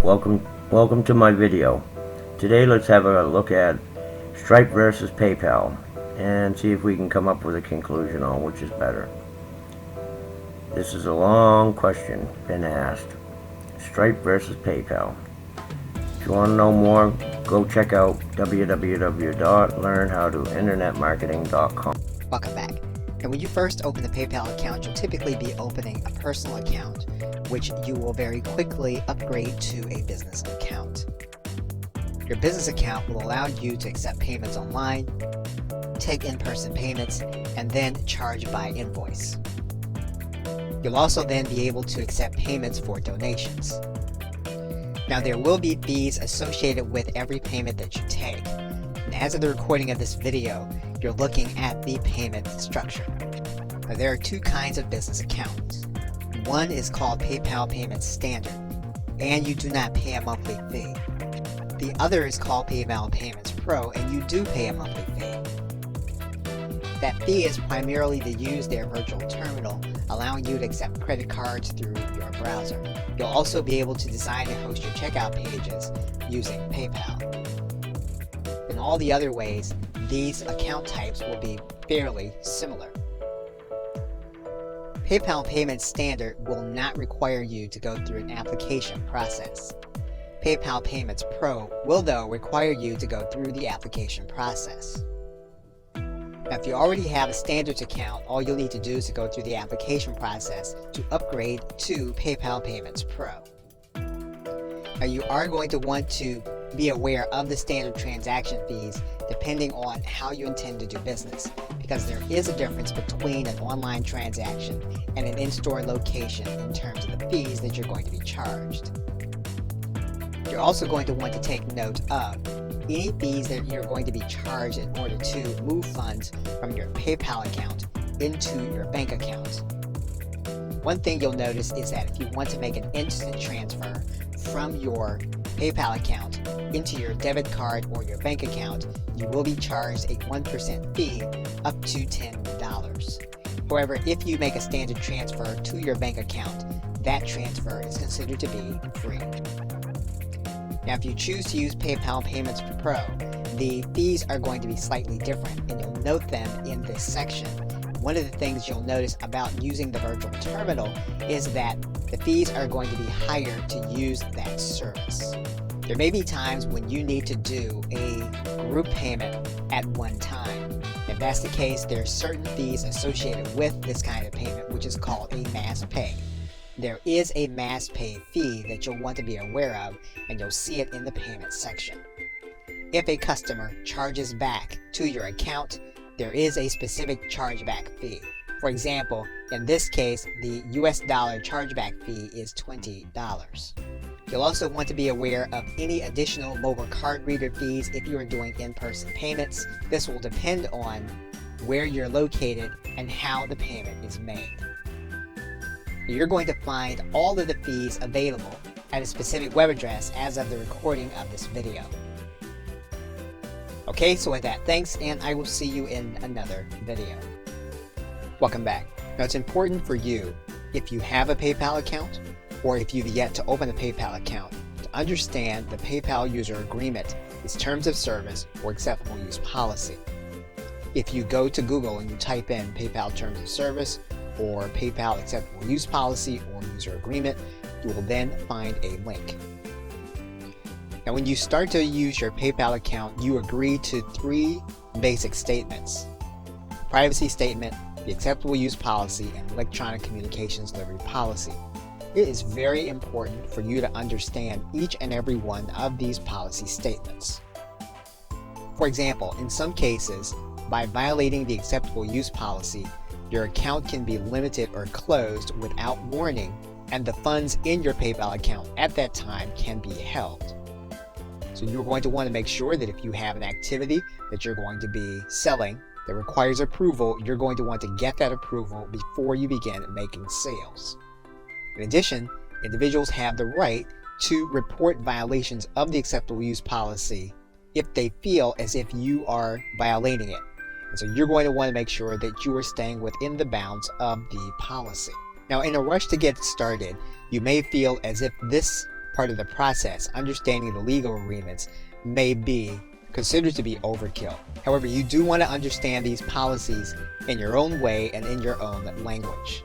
welcome to my video. Today let's have a look at Stripe versus PayPal and see if we can come up with a conclusion on which is better. This is a long question been asked. Stripe versus PayPal. If you want to know more, go check out www.learnhowtointernetmarketing.com. Welcome back. And when you first open the PayPal account, you'll typically be opening a personal account, which you will very quickly upgrade to a business account. Your business account will allow you to accept payments online, take in-person payments, and then charge by invoice. You'll also then be able to accept payments for donations. Now there will be fees associated with every payment that you take. And as of the recording of this video, you're looking at the payment structure. Now, there are two kinds of business accounts. One is called PayPal Payment Standard, and you do not pay a monthly fee. The other is called PayPal Payments Pro, and you do pay a monthly fee. That fee is primarily to use their virtual terminal, allowing you to accept credit cards through your browser. You'll also be able to design and host your checkout pages using PayPal. In all the other ways, these account types will be fairly similar. PayPal Payment Standard will not require you to go through an application process. PayPal Payments Pro will, though, require you to go through the application process. Now, if you already have a standards account, all you'll need to do is to go through the application process to upgrade to PayPal Payments Pro. Now, you are going to want to be aware of the standard transaction fees depending on how you intend to do business, because there is a difference between an online transaction and an in-store location in terms of the fees that you're going to be charged. You're also going to want to take note of any fees that you're going to be charged in order to move funds from your PayPal account into your bank account. One thing you'll notice is that if you want to make an instant transfer from your PayPal account into your debit card or your bank account, you will be charged a 1% fee up to $10. However, if you make a standard transfer to your bank account, that transfer is considered to be free. Now, if you choose to use PayPal Payments Pro, the fees are going to be slightly different, and you'll note them in this section. One of the things you'll notice about using the virtual terminal is that the fees are going to be higher to use that service. There may be times when you need to do a group payment at one time. If that's the case, there are certain fees associated with this kind of payment, which is called a mass pay. There is a mass pay fee that you'll want to be aware of, and you'll see it in the payment section. If a customer charges back to your account, there is a specific chargeback fee. For example, in this case, the US dollar chargeback fee is $20. You'll also want to be aware of any additional mobile card reader fees if you are doing in-person payments. This will depend on where you're located and how the payment is made. You're going to find all of the fees available at a specific web address as of the recording of this video. Okay, so with that, thanks, and I will see you in another video. Welcome back. Now, it's important for you, if you have a PayPal account, or if you've yet to open a PayPal account, to understand the PayPal user agreement, its terms of service, or acceptable use policy. If you go to Google and you type in PayPal terms of service, or PayPal acceptable use policy, or user agreement, you will then find a link. Now, when you start to use your PayPal account, you agree to three basic statements: privacy statement, the acceptable use policy, and electronic communications delivery policy. It is very important for you to understand each and every one of these policy statements. For example, in some cases, by violating the acceptable use policy, your account can be limited or closed without warning, and the funds in your PayPal account at that time can be held. So you're going to want to make sure that if you have an activity that you're going to be selling that requires approval, you're going to want to get that approval before you begin making sales. In addition, individuals have the right to report violations of the acceptable use policy if they feel as if you are violating it. And so you're going to want to make sure that you are staying within the bounds of the policy. Now, in a rush to get started, you may feel as if this part of the process, understanding the legal agreements may be considered to be overkill. However, you do want to understand these policies in your own way and in your own language.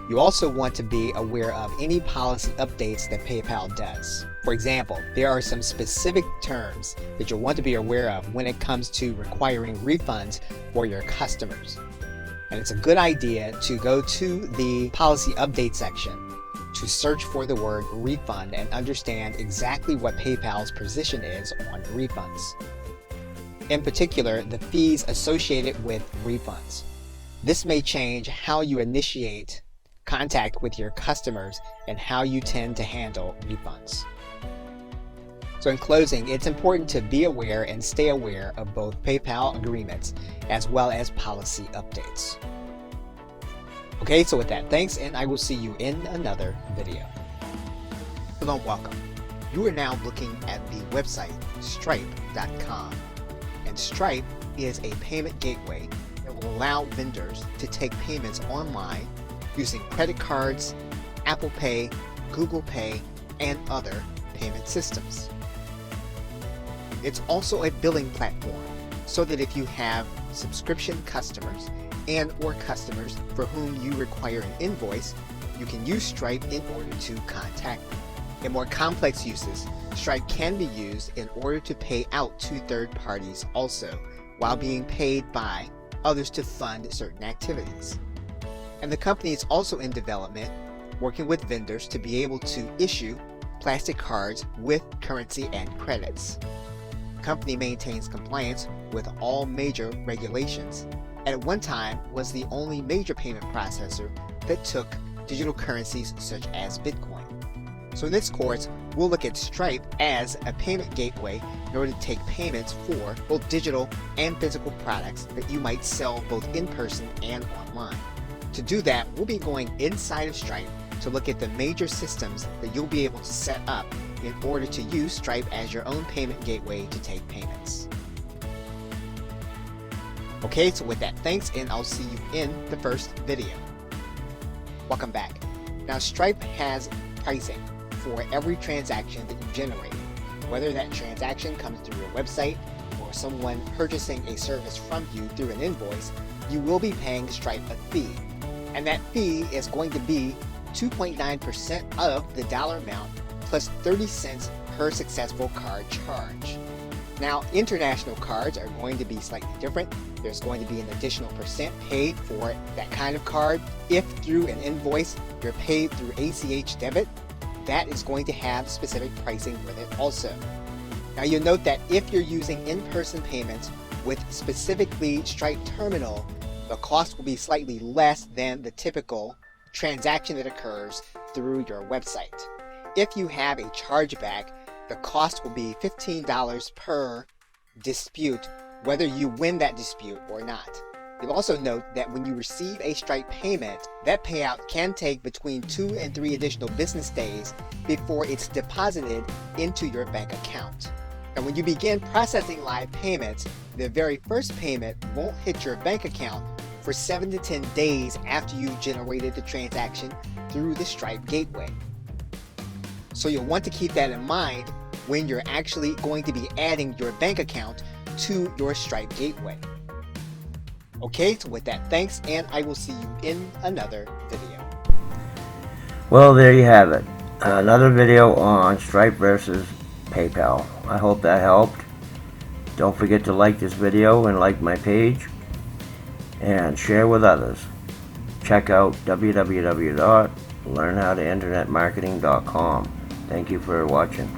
You also want to be aware of any policy updates that PayPal does. For example, there are some specific terms that you'll want to be aware of when it comes to requiring refunds for your customers. And it's a good idea to go to the policy update section to search for the word refund and understand exactly what PayPal's position is on refunds. In particular, the fees associated with refunds. This may change how you initiate contact with your customers and how you tend to handle refunds. So in closing, it's important to be aware and stay aware of both PayPal agreements as well as policy updates. Okay, so with that, thanks, and I will see you in another video. Hello and welcome. You are now looking at the website Stripe.com, and Stripe is a payment gateway that will allow vendors to take payments online using credit cards, Apple Pay, Google Pay, and other payment systems. It's also a billing platform, so that if you have subscription customers and or customers for whom you require an invoice, you can use Stripe in order to contact them. In more complex uses, Stripe can be used in order to pay out to third parties also, while being paid by others to fund certain activities. And the company is also in development, working with vendors to be able to issue plastic cards with currency and credits. The company maintains compliance with all major regulations, and at one time was the only major payment processor that took digital currencies such as Bitcoin. So in this course, we'll look at Stripe as a payment gateway in order to take payments for both digital and physical products that you might sell both in person and online. To do that, we'll be going inside of Stripe to look at the major systems that you'll be able to set up in order to use Stripe as your own payment gateway to take payments. Okay, so with that, thanks, and I'll see you in the first video. Welcome back. Now, Stripe has pricing for every transaction that you generate. Whether that transaction comes through your website or someone purchasing a service from you through an invoice, you will be paying Stripe a fee. And that fee is going to be 2.9% of the dollar amount plus 30 cents per successful card charge. Now, international cards are going to be slightly different. There's going to be an additional percent paid for that kind of card. If through an invoice you're paid through ACH debit, that is going to have specific pricing with it also. Now, you'll note that if you're using in-person payments with specifically Stripe Terminal, the cost will be slightly less than the typical transaction that occurs through your website. If you have a chargeback, the cost will be $15 per dispute, whether you win that dispute or not. You'll also note that when you receive a Stripe payment, that payout can take between 2 and 3 additional business days before it's deposited into your bank account. And when you begin processing live payments, the very first payment won't hit your bank account for 7 to 10 days after you generated the transaction through the Stripe gateway. So you'll want to keep that in mind when you're actually going to be adding your bank account to your Stripe gateway. Okay, so with that, thanks, and I will see you in another video. Well, there you have it. Another video on Stripe versus PayPal. I hope that helped. Don't forget to like this video and like my page and share with others. Check out www.learnhowtointernetmarketing.com. Thank you for watching.